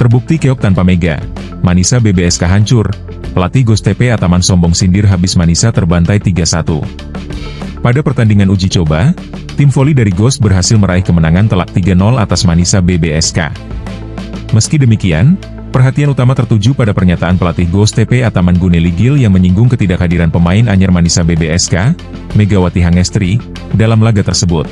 Terbukti keok tanpa Mega. Manisa BBSK hancur. Pelatih GOS-TP Ataman sombong sindir habis Manisa terbantai 3-1. Pada pertandingan uji coba, tim voli dari GOS berhasil meraih kemenangan telak 3-0 atas Manisa BBSK. Meski demikian, perhatian utama tertuju pada pernyataan pelatih GOS-TP Ataman Guneli Gil yang menyinggung ketidakhadiran pemain anyar Manisa BBSK, Megawati Hangestri, dalam laga tersebut.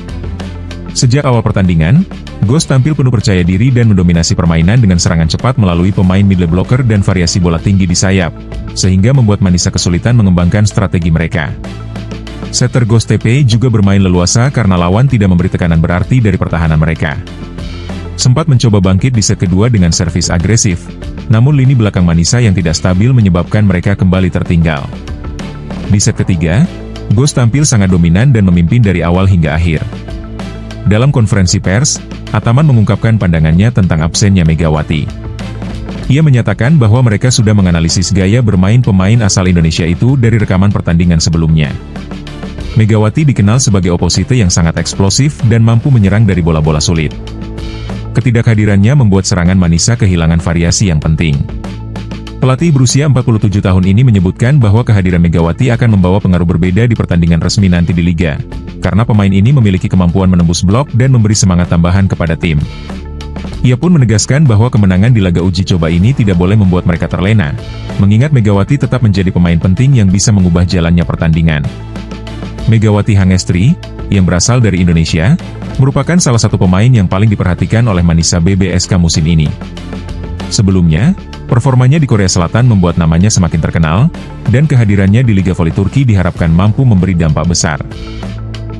Sejak awal pertandingan, GOS tampil penuh percaya diri dan mendominasi permainan dengan serangan cepat melalui pemain middle blocker dan variasi bola tinggi di sayap, sehingga membuat Manisa kesulitan mengembangkan strategi mereka. Setter GOS-TP juga bermain leluasa karena lawan tidak memberi tekanan berarti dari pertahanan mereka. Sempat mencoba bangkit di set kedua dengan servis agresif, namun lini belakang Manisa yang tidak stabil menyebabkan mereka kembali tertinggal. Di set ketiga, GOS tampil sangat dominan dan memimpin dari awal hingga akhir. Dalam konferensi pers, Ataman mengungkapkan pandangannya tentang absennya Megawati. Ia menyatakan bahwa mereka sudah menganalisis gaya bermain pemain asal Indonesia itu dari rekaman pertandingan sebelumnya. Megawati dikenal sebagai oposite yang sangat eksplosif dan mampu menyerang dari bola-bola sulit. Ketidakhadirannya membuat serangan Manisa kehilangan variasi yang penting. Pelatih berusia 47 tahun ini menyebutkan bahwa kehadiran Megawati akan membawa pengaruh berbeda di pertandingan resmi nanti di Liga, karena pemain ini memiliki kemampuan menembus blok dan memberi semangat tambahan kepada tim. Ia pun menegaskan bahwa kemenangan di laga uji coba ini tidak boleh membuat mereka terlena, mengingat Megawati tetap menjadi pemain penting yang bisa mengubah jalannya pertandingan. Megawati Hangestri, yang berasal dari Indonesia, merupakan salah satu pemain yang paling diperhatikan oleh Manisa BBSK musim ini. Sebelumnya, performanya di Korea Selatan membuat namanya semakin terkenal, dan kehadirannya di Liga Voli Turki diharapkan mampu memberi dampak besar.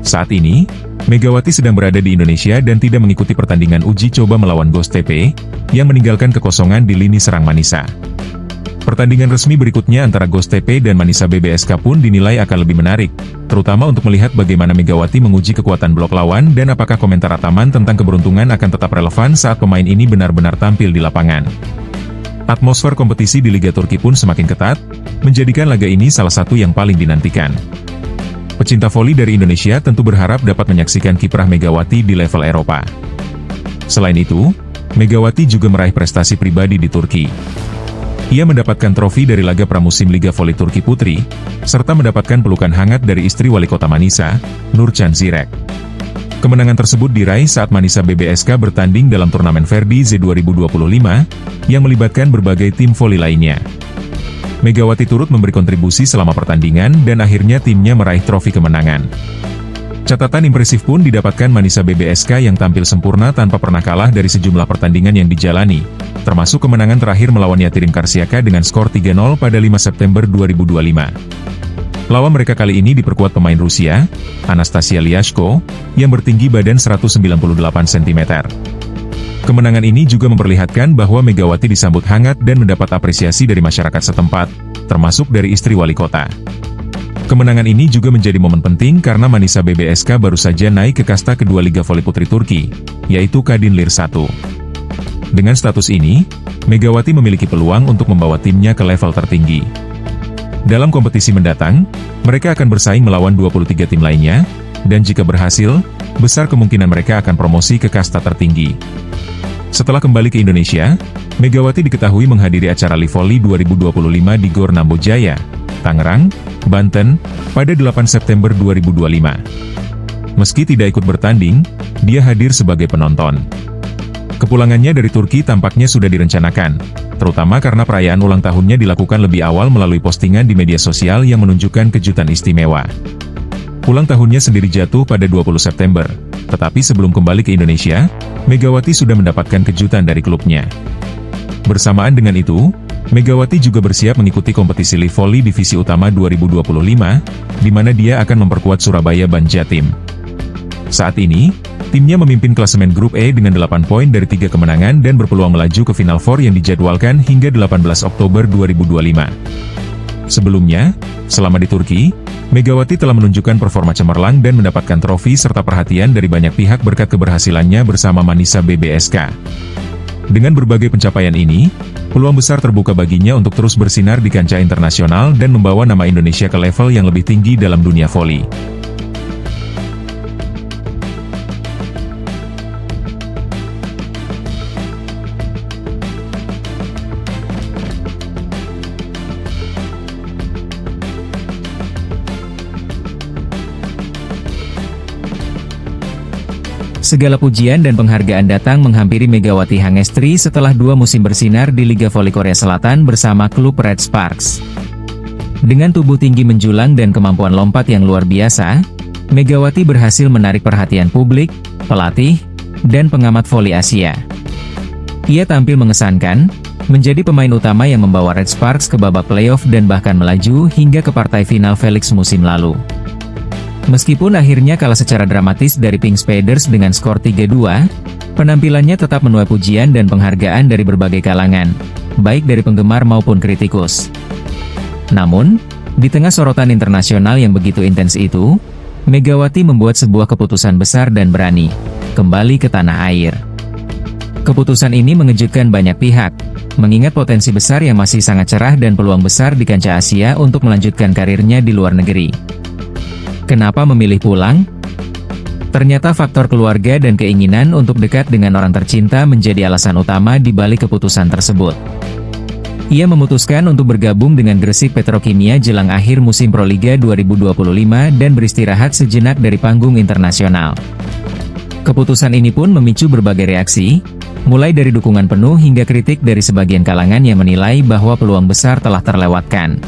Saat ini, Megawati sedang berada di Indonesia dan tidak mengikuti pertandingan uji coba melawan GOS-TP, yang meninggalkan kekosongan di lini serang Manisa. Pertandingan resmi berikutnya antara GOS-TP dan Manisa BBSK pun dinilai akan lebih menarik, terutama untuk melihat bagaimana Megawati menguji kekuatan blok lawan dan apakah komentar Ataman tentang keberuntungan akan tetap relevan saat pemain ini benar-benar tampil di lapangan. Atmosfer kompetisi di Liga Turki pun semakin ketat, menjadikan laga ini salah satu yang paling dinantikan. Pecinta voli dari Indonesia tentu berharap dapat menyaksikan kiprah Megawati di level Eropa. Selain itu, Megawati juga meraih prestasi pribadi di Turki. Ia mendapatkan trofi dari laga pramusim Liga Voli Turki Putri, serta mendapatkan pelukan hangat dari istri wali kota Manisa, Nurcan Zirek. Kemenangan tersebut diraih saat Manisa BBSK bertanding dalam turnamen Verdi Z 2025, yang melibatkan berbagai tim voli lainnya. Megawati turut memberi kontribusi selama pertandingan dan akhirnya timnya meraih trofi kemenangan. Catatan impresif pun didapatkan Manisa BBSK yang tampil sempurna tanpa pernah kalah dari sejumlah pertandingan yang dijalani, termasuk kemenangan terakhir melawan Yatirim Karsiaka dengan skor 3-0 pada 5 September 2025. Lawan mereka kali ini diperkuat pemain Rusia, Anastasia Liashko, yang bertinggi badan 198 cm. Kemenangan ini juga memperlihatkan bahwa Megawati disambut hangat dan mendapat apresiasi dari masyarakat setempat, termasuk dari istri wali kota. Kemenangan ini juga menjadi momen penting karena Manisa BBSK baru saja naik ke kasta kedua Liga Voli Putri Turki, yaitu Kadin Lir 1. Dengan status ini, Megawati memiliki peluang untuk membawa timnya ke level tertinggi. Dalam kompetisi mendatang, mereka akan bersaing melawan 23 tim lainnya, dan jika berhasil, besar kemungkinan mereka akan promosi ke kasta tertinggi. Setelah kembali ke Indonesia, Megawati diketahui menghadiri acara Livoli 2025 di Gor Nambojaya, Tangerang, Banten, pada 8 September 2025. Meski tidak ikut bertanding, dia hadir sebagai penonton. Kepulangannya dari Turki tampaknya sudah direncanakan, terutama karena perayaan ulang tahunnya dilakukan lebih awal melalui postingan di media sosial yang menunjukkan kejutan istimewa. Ulang tahunnya sendiri jatuh pada 20 September, tetapi sebelum kembali ke Indonesia, Megawati sudah mendapatkan kejutan dari klubnya. Bersamaan dengan itu, Megawati juga bersiap mengikuti kompetisi Livoli Divisi Utama 2025, di mana dia akan memperkuat Surabaya Ban Jatim. Saat ini, timnya memimpin klasemen grup E dengan 8 poin dari 3 kemenangan dan berpeluang melaju ke Final Four yang dijadwalkan hingga 18 Oktober 2025. Sebelumnya, selama di Turki, Megawati telah menunjukkan performa cemerlang dan mendapatkan trofi serta perhatian dari banyak pihak berkat keberhasilannya bersama Manisa BBSK. Dengan berbagai pencapaian ini, peluang besar terbuka baginya untuk terus bersinar di kancah internasional dan membawa nama Indonesia ke level yang lebih tinggi dalam dunia voli. Segala pujian dan penghargaan datang menghampiri Megawati Hangestri setelah 2 musim bersinar di Liga Voli Korea Selatan bersama klub Red Sparks. Dengan tubuh tinggi menjulang dan kemampuan lompat yang luar biasa, Megawati berhasil menarik perhatian publik, pelatih, dan pengamat voli Asia. Ia tampil mengesankan, menjadi pemain utama yang membawa Red Sparks ke babak playoff dan bahkan melaju hingga ke partai final Felix musim lalu. Meskipun akhirnya kalah secara dramatis dari Pink Spaders dengan skor 3-2, penampilannya tetap menuai pujian dan penghargaan dari berbagai kalangan, baik dari penggemar maupun kritikus. Namun, di tengah sorotan internasional yang begitu intens itu, Megawati membuat sebuah keputusan besar dan berani, kembali ke tanah air. Keputusan ini mengejutkan banyak pihak, mengingat potensi besar yang masih sangat cerah dan peluang besar di kancah Asia untuk melanjutkan karirnya di luar negeri. Kenapa memilih pulang? Ternyata faktor keluarga dan keinginan untuk dekat dengan orang tercinta menjadi alasan utama di balik keputusan tersebut. Ia memutuskan untuk bergabung dengan Gresik Petrokimia jelang akhir musim Proliga 2025 dan beristirahat sejenak dari panggung internasional. Keputusan ini pun memicu berbagai reaksi, mulai dari dukungan penuh hingga kritik dari sebagian kalangan yang menilai bahwa peluang besar telah terlewatkan.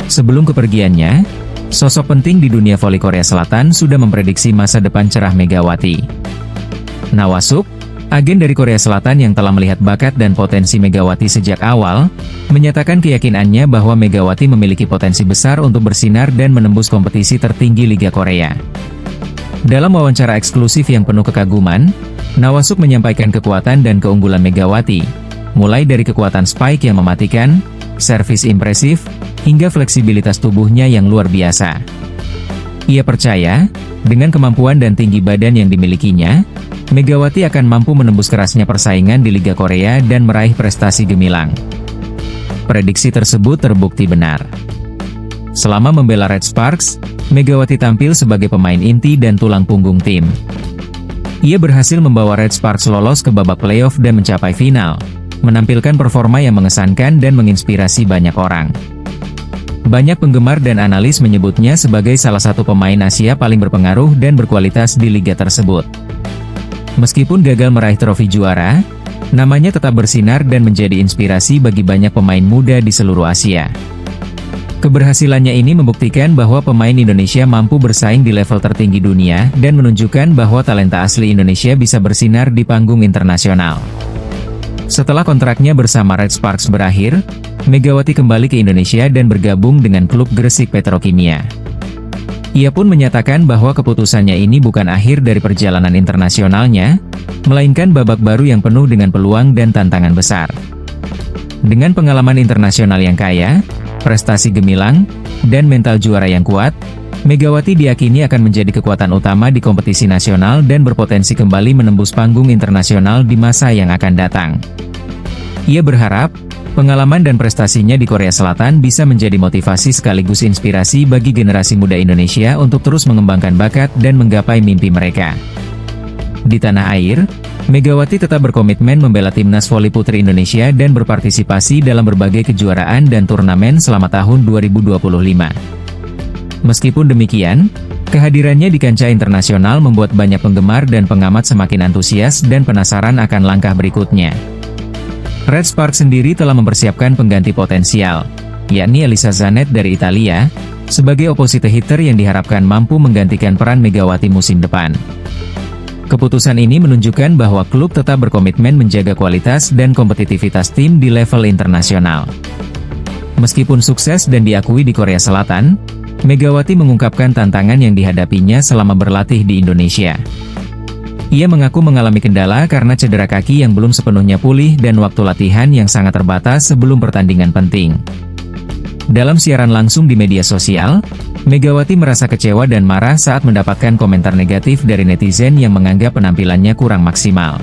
Sebelum kepergiannya, sosok penting di dunia voli Korea Selatan sudah memprediksi masa depan cerah Megawati. Nawasuk, agen dari Korea Selatan yang telah melihat bakat dan potensi Megawati sejak awal, menyatakan keyakinannya bahwa Megawati memiliki potensi besar untuk bersinar dan menembus kompetisi tertinggi Liga Korea. Dalam wawancara eksklusif yang penuh kekaguman, Nawasuk menyampaikan kekuatan dan keunggulan Megawati, mulai dari kekuatan spike yang mematikan, servis impresif, hingga fleksibilitas tubuhnya yang luar biasa. Ia percaya, dengan kemampuan dan tinggi badan yang dimilikinya, Megawati akan mampu menembus kerasnya persaingan di Liga Korea dan meraih prestasi gemilang. Prediksi tersebut terbukti benar. Selama membela Red Sparks, Megawati tampil sebagai pemain inti dan tulang punggung tim. Ia berhasil membawa Red Sparks lolos ke babak playoff dan mencapai final, menampilkan performa yang mengesankan dan menginspirasi banyak orang. Banyak penggemar dan analis menyebutnya sebagai salah satu pemain Asia paling berpengaruh dan berkualitas di liga tersebut. Meskipun gagal meraih trofi juara, namanya tetap bersinar dan menjadi inspirasi bagi banyak pemain muda di seluruh Asia. Keberhasilannya ini membuktikan bahwa pemain Indonesia mampu bersaing di level tertinggi dunia dan menunjukkan bahwa talenta asli Indonesia bisa bersinar di panggung internasional. Setelah kontraknya bersama Red Sparks berakhir, Megawati kembali ke Indonesia dan bergabung dengan klub Gresik Petrokimia. Ia pun menyatakan bahwa keputusannya ini bukan akhir dari perjalanan internasionalnya, melainkan babak baru yang penuh dengan peluang dan tantangan besar. Dengan pengalaman internasional yang kaya, prestasi gemilang, dan mental juara yang kuat, Megawati diyakini akan menjadi kekuatan utama di kompetisi nasional dan berpotensi kembali menembus panggung internasional di masa yang akan datang. Ia berharap, pengalaman dan prestasinya di Korea Selatan bisa menjadi motivasi sekaligus inspirasi bagi generasi muda Indonesia untuk terus mengembangkan bakat dan menggapai mimpi mereka. Di tanah air, Megawati tetap berkomitmen membela timnas voli putri Indonesia dan berpartisipasi dalam berbagai kejuaraan dan turnamen selama tahun 2025. Meskipun demikian, kehadirannya di kancah internasional membuat banyak penggemar dan pengamat semakin antusias dan penasaran akan langkah berikutnya. Red Sparks sendiri telah mempersiapkan pengganti potensial, yakni Elisa Zanet dari Italia, sebagai opposite hitter yang diharapkan mampu menggantikan peran Megawati musim depan. Keputusan ini menunjukkan bahwa klub tetap berkomitmen menjaga kualitas dan kompetitivitas tim di level internasional. Meskipun sukses dan diakui di Korea Selatan, Megawati mengungkapkan tantangan yang dihadapinya selama berlatih di Indonesia. Ia mengaku mengalami kendala karena cedera kaki yang belum sepenuhnya pulih dan waktu latihan yang sangat terbatas sebelum pertandingan penting. Dalam siaran langsung di media sosial, Megawati merasa kecewa dan marah saat mendapatkan komentar negatif dari netizen yang menganggap penampilannya kurang maksimal.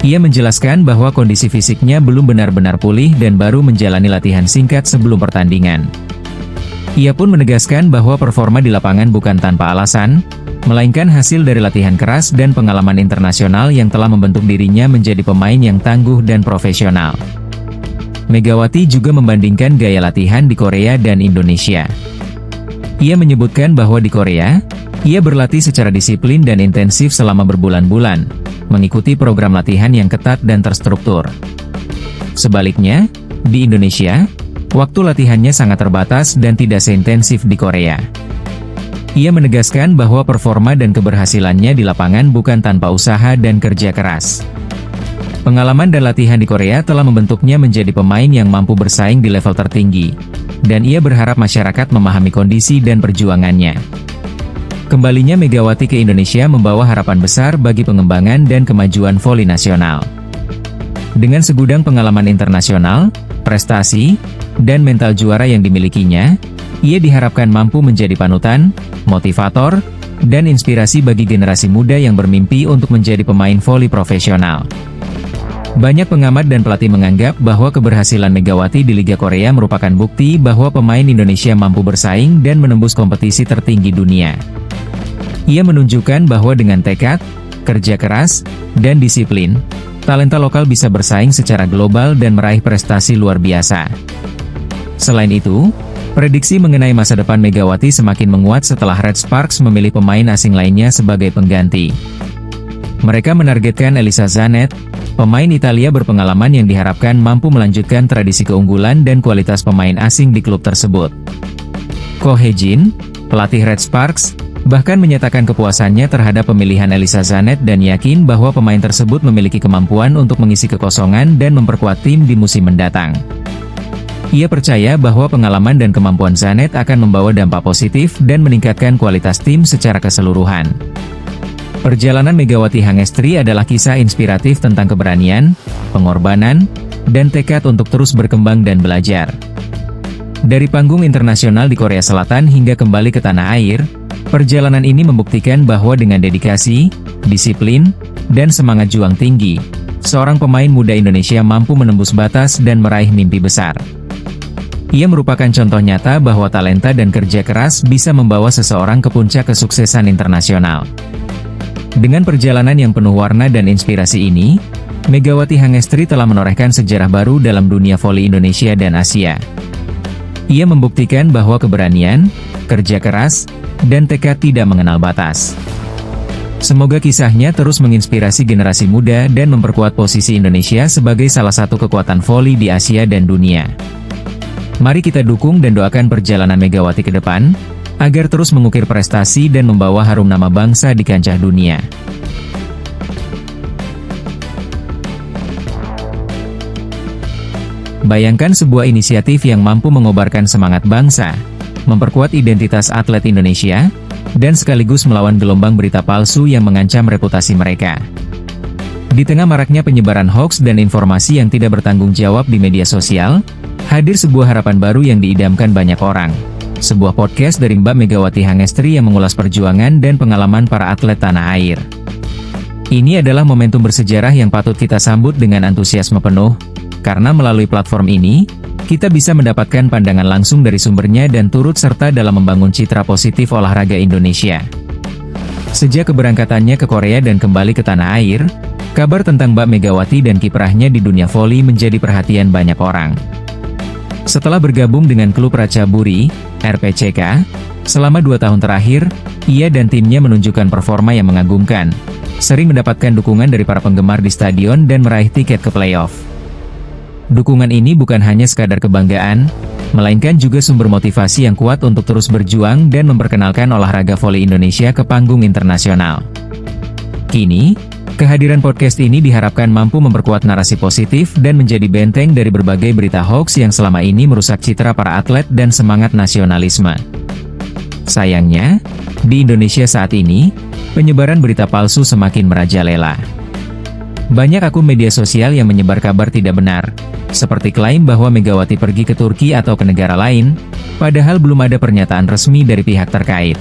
Ia menjelaskan bahwa kondisi fisiknya belum benar-benar pulih dan baru menjalani latihan singkat sebelum pertandingan. Ia pun menegaskan bahwa performa di lapangan bukan tanpa alasan, melainkan hasil dari latihan keras dan pengalaman internasional yang telah membentuk dirinya menjadi pemain yang tangguh dan profesional. Megawati juga membandingkan gaya latihan di Korea dan Indonesia. Ia menyebutkan bahwa di Korea, Ia berlatih secara disiplin dan intensif selama berbulan-bulan, mengikuti program latihan yang ketat dan terstruktur. Sebaliknya, di Indonesia, waktu latihannya sangat terbatas dan tidak seintensif di Korea. Ia menegaskan bahwa performa dan keberhasilannya di lapangan bukan tanpa usaha dan kerja keras. Pengalaman dan latihan di Korea telah membentuknya menjadi pemain yang mampu bersaing di level tertinggi, dan ia berharap masyarakat memahami kondisi dan perjuangannya. Kembalinya Megawati ke Indonesia membawa harapan besar bagi pengembangan dan kemajuan voli nasional. Dengan segudang pengalaman internasional, prestasi, dan mental juara yang dimilikinya, ia diharapkan mampu menjadi panutan, motivator, dan inspirasi bagi generasi muda yang bermimpi untuk menjadi pemain voli profesional. Banyak pengamat dan pelatih menganggap bahwa keberhasilan Megawati di Liga Korea merupakan bukti bahwa pemain Indonesia mampu bersaing dan menembus kompetisi tertinggi dunia. Ia menunjukkan bahwa dengan tekad, kerja keras, dan disiplin, talenta lokal bisa bersaing secara global dan meraih prestasi luar biasa. Selain itu, prediksi mengenai masa depan Megawati semakin menguat setelah Red Sparks memilih pemain asing lainnya sebagai pengganti. Mereka menargetkan Elisa Zanet, pemain Italia berpengalaman yang diharapkan mampu melanjutkan tradisi keunggulan dan kualitas pemain asing di klub tersebut. Ko Hye-jin, pelatih Red Sparks, bahkan menyatakan kepuasannya terhadap pemilihan Elisa Zanet dan yakin bahwa pemain tersebut memiliki kemampuan untuk mengisi kekosongan dan memperkuat tim di musim mendatang. Ia percaya bahwa pengalaman dan kemampuan Zanet akan membawa dampak positif dan meningkatkan kualitas tim secara keseluruhan. Perjalanan Megawati Hangestri adalah kisah inspiratif tentang keberanian, pengorbanan, dan tekad untuk terus berkembang dan belajar. Dari panggung internasional di Korea Selatan hingga kembali ke tanah air, perjalanan ini membuktikan bahwa dengan dedikasi, disiplin, dan semangat juang tinggi, seorang pemain muda Indonesia mampu menembus batas dan meraih mimpi besar. Ia merupakan contoh nyata bahwa talenta dan kerja keras bisa membawa seseorang ke puncak kesuksesan internasional. Dengan perjalanan yang penuh warna dan inspirasi ini, Megawati Hangestri telah menorehkan sejarah baru dalam dunia voli Indonesia dan Asia. Ia membuktikan bahwa keberanian, kerja keras, dan tekad tidak mengenal batas. Semoga kisahnya terus menginspirasi generasi muda dan memperkuat posisi Indonesia sebagai salah satu kekuatan voli di Asia dan dunia. Mari kita dukung dan doakan perjalanan Megawati ke depan, agar terus mengukir prestasi dan membawa harum nama bangsa di kancah dunia. Bayangkan sebuah inisiatif yang mampu mengobarkan semangat bangsa, memperkuat identitas atlet Indonesia, dan sekaligus melawan gelombang berita palsu yang mengancam reputasi mereka. Di tengah maraknya penyebaran hoaks dan informasi yang tidak bertanggung jawab di media sosial, hadir sebuah harapan baru yang diidamkan banyak orang. Sebuah podcast dari Mbak Megawati Hangestri yang mengulas perjuangan dan pengalaman para atlet tanah air. Ini adalah momentum bersejarah yang patut kita sambut dengan antusiasme penuh, karena melalui platform ini, kita bisa mendapatkan pandangan langsung dari sumbernya dan turut serta dalam membangun citra positif olahraga Indonesia. Sejak keberangkatannya ke Korea dan kembali ke tanah air, kabar tentang Mbak Megawati dan kiprahnya di dunia voli menjadi perhatian banyak orang. Setelah bergabung dengan klub Ratchaburi, RPCK, selama 2 tahun terakhir, ia dan timnya menunjukkan performa yang mengagumkan, sering mendapatkan dukungan dari para penggemar di stadion dan meraih tiket ke playoff. Dukungan ini bukan hanya sekadar kebanggaan, melainkan juga sumber motivasi yang kuat untuk terus berjuang dan memperkenalkan olahraga voli Indonesia ke panggung internasional. Kini, kehadiran podcast ini diharapkan mampu memperkuat narasi positif dan menjadi benteng dari berbagai berita hoax yang selama ini merusak citra para atlet dan semangat nasionalisme. Sayangnya, di Indonesia saat ini, penyebaran berita palsu semakin merajalela. Banyak akun media sosial yang menyebar kabar tidak benar, seperti klaim bahwa Megawati pergi ke Turki atau ke negara lain, padahal belum ada pernyataan resmi dari pihak terkait.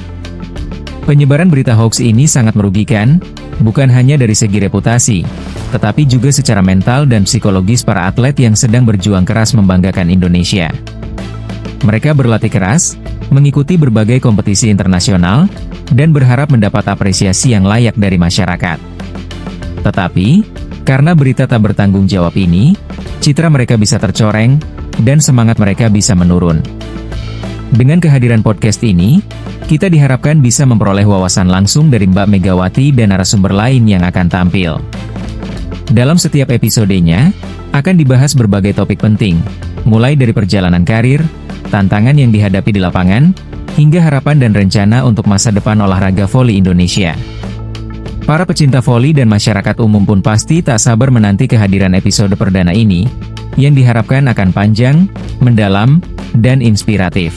Penyebaran berita hoax ini sangat merugikan, bukan hanya dari segi reputasi, tetapi juga secara mental dan psikologis para atlet yang sedang berjuang keras membanggakan Indonesia. Mereka berlatih keras, mengikuti berbagai kompetisi internasional, dan berharap mendapat apresiasi yang layak dari masyarakat. Tetapi, karena berita tak bertanggung jawab ini, citra mereka bisa tercoreng, dan semangat mereka bisa menurun. Dengan kehadiran podcast ini, kita diharapkan bisa memperoleh wawasan langsung dari Mbak Megawati dan narasumber lain yang akan tampil. Dalam setiap episodenya, akan dibahas berbagai topik penting, mulai dari perjalanan karir, tantangan yang dihadapi di lapangan, hingga harapan dan rencana untuk masa depan olahraga voli Indonesia. Para pecinta voli dan masyarakat umum pun pasti tak sabar menanti kehadiran episode perdana ini, yang diharapkan akan panjang, mendalam, dan inspiratif.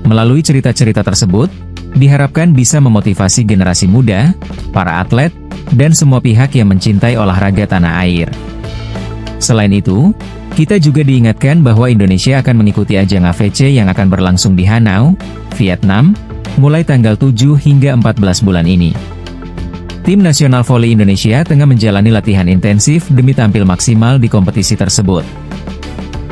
Melalui cerita-cerita tersebut, diharapkan bisa memotivasi generasi muda, para atlet, dan semua pihak yang mencintai olahraga tanah air. Selain itu, kita juga diingatkan bahwa Indonesia akan mengikuti ajang AVC yang akan berlangsung di Hanau, Vietnam, mulai tanggal 7 hingga 14 bulan ini. Tim nasional voli Indonesia tengah menjalani latihan intensif demi tampil maksimal di kompetisi tersebut.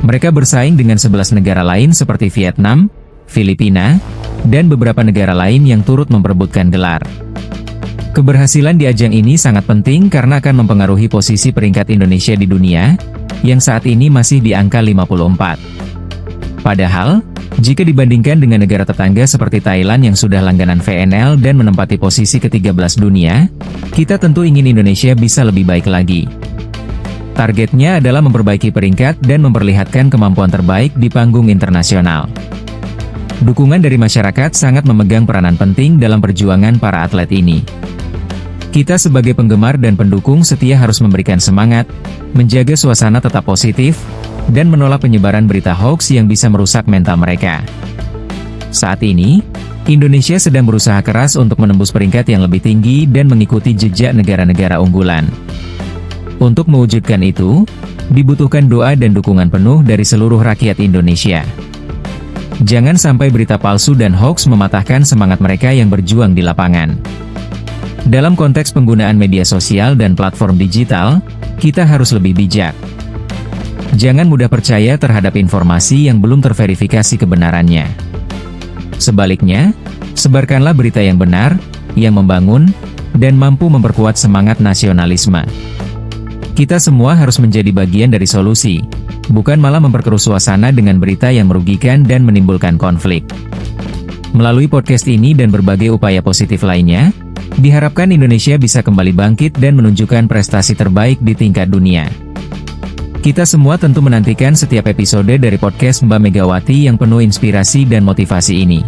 Mereka bersaing dengan 11 negara lain seperti Vietnam, Filipina, dan beberapa negara lain yang turut memperebutkan gelar. Keberhasilan di ajang ini sangat penting karena akan mempengaruhi posisi peringkat Indonesia di dunia, yang saat ini masih di angka 54. Padahal, jika dibandingkan dengan negara tetangga seperti Thailand yang sudah langganan VNL dan menempati posisi ke-13 dunia, kita tentu ingin Indonesia bisa lebih baik lagi. Targetnya adalah memperbaiki peringkat dan memperlihatkan kemampuan terbaik di panggung internasional. Dukungan dari masyarakat sangat memegang peranan penting dalam perjuangan para atlet ini. Kita sebagai penggemar dan pendukung setia harus memberikan semangat, menjaga suasana tetap positif, dan menolak penyebaran berita hoax yang bisa merusak mental mereka. Saat ini, Indonesia sedang berusaha keras untuk menembus peringkat yang lebih tinggi dan mengikuti jejak negara-negara unggulan. Untuk mewujudkan itu, dibutuhkan doa dan dukungan penuh dari seluruh rakyat Indonesia. Jangan sampai berita palsu dan hoax mematahkan semangat mereka yang berjuang di lapangan. Dalam konteks penggunaan media sosial dan platform digital, kita harus lebih bijak. Jangan mudah percaya terhadap informasi yang belum terverifikasi kebenarannya. Sebaliknya, sebarkanlah berita yang benar, yang membangun, dan mampu memperkuat semangat nasionalisme. Kita semua harus menjadi bagian dari solusi, bukan malah memperkeruh suasana dengan berita yang merugikan dan menimbulkan konflik. Melalui podcast ini dan berbagai upaya positif lainnya, diharapkan Indonesia bisa kembali bangkit dan menunjukkan prestasi terbaik di tingkat dunia. Kita semua tentu menantikan setiap episode dari podcast Mbak Megawati yang penuh inspirasi dan motivasi ini.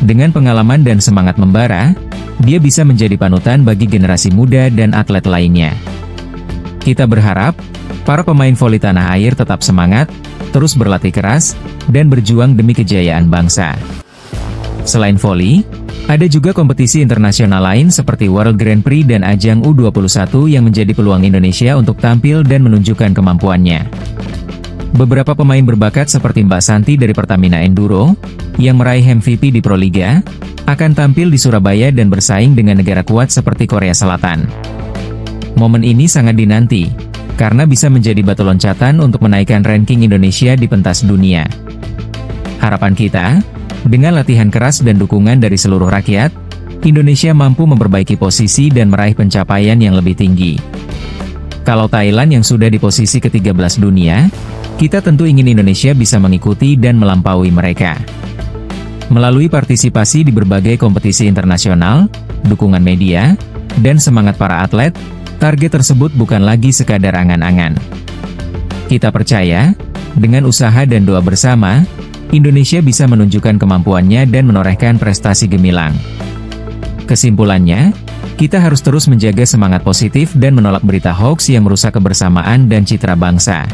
Dengan pengalaman dan semangat membara, dia bisa menjadi panutan bagi generasi muda dan atlet lainnya. Kita berharap, para pemain voli tanah air tetap semangat, terus berlatih keras, dan berjuang demi kejayaan bangsa. Selain voli, ada juga kompetisi internasional lain seperti World Grand Prix dan ajang U21 yang menjadi peluang Indonesia untuk tampil dan menunjukkan kemampuannya. Beberapa pemain berbakat seperti Mbak Santi dari Pertamina Enduro, yang meraih MVP di Proliga, akan tampil di Surabaya dan bersaing dengan negara kuat seperti Korea Selatan. Momen ini sangat dinanti, karena bisa menjadi batu loncatan untuk menaikkan ranking Indonesia di pentas dunia. Harapan kita, dengan latihan keras dan dukungan dari seluruh rakyat, Indonesia mampu memperbaiki posisi dan meraih pencapaian yang lebih tinggi. Kalau Thailand yang sudah di posisi ke-13 dunia, kita tentu ingin Indonesia bisa mengikuti dan melampaui mereka. Melalui partisipasi di berbagai kompetisi internasional, dukungan media, dan semangat para atlet, target tersebut bukan lagi sekadar angan-angan. Kita percaya, dengan usaha dan doa bersama, Indonesia bisa menunjukkan kemampuannya dan menorehkan prestasi gemilang. Kesimpulannya, kita harus terus menjaga semangat positif dan menolak berita hoax yang merusak kebersamaan dan citra bangsa.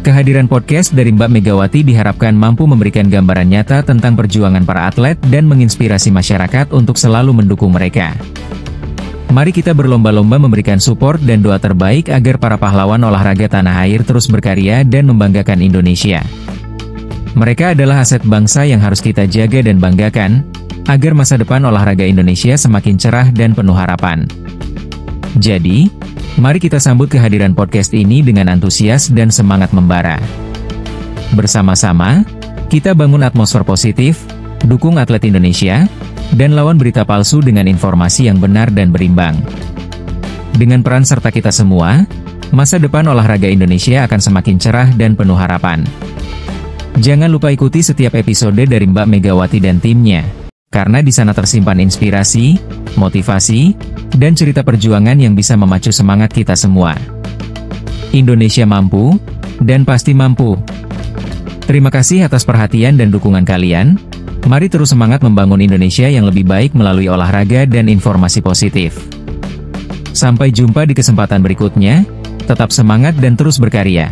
Kehadiran podcast dari Mbak Megawati diharapkan mampu memberikan gambaran nyata tentang perjuangan para atlet dan menginspirasi masyarakat untuk selalu mendukung mereka. Mari kita berlomba-lomba memberikan support dan doa terbaik agar para pahlawan olahraga tanah air terus berkarya dan membanggakan Indonesia. Mereka adalah aset bangsa yang harus kita jaga dan banggakan, agar masa depan olahraga Indonesia semakin cerah dan penuh harapan. Jadi, mari kita sambut kehadiran podcast ini dengan antusias dan semangat membara. Bersama-sama, kita bangun atmosfer positif, dukung atlet Indonesia, dan lawan berita palsu dengan informasi yang benar dan berimbang. Dengan peran serta kita semua, masa depan olahraga Indonesia akan semakin cerah dan penuh harapan. Jangan lupa ikuti setiap episode dari Mbak Megawati dan timnya, karena di sana tersimpan inspirasi, motivasi, dan cerita perjuangan yang bisa memacu semangat kita semua. Indonesia mampu, dan pasti mampu. Terima kasih atas perhatian dan dukungan kalian. Mari terus semangat membangun Indonesia yang lebih baik melalui olahraga dan informasi positif. Sampai jumpa di kesempatan berikutnya, tetap semangat dan terus berkarya.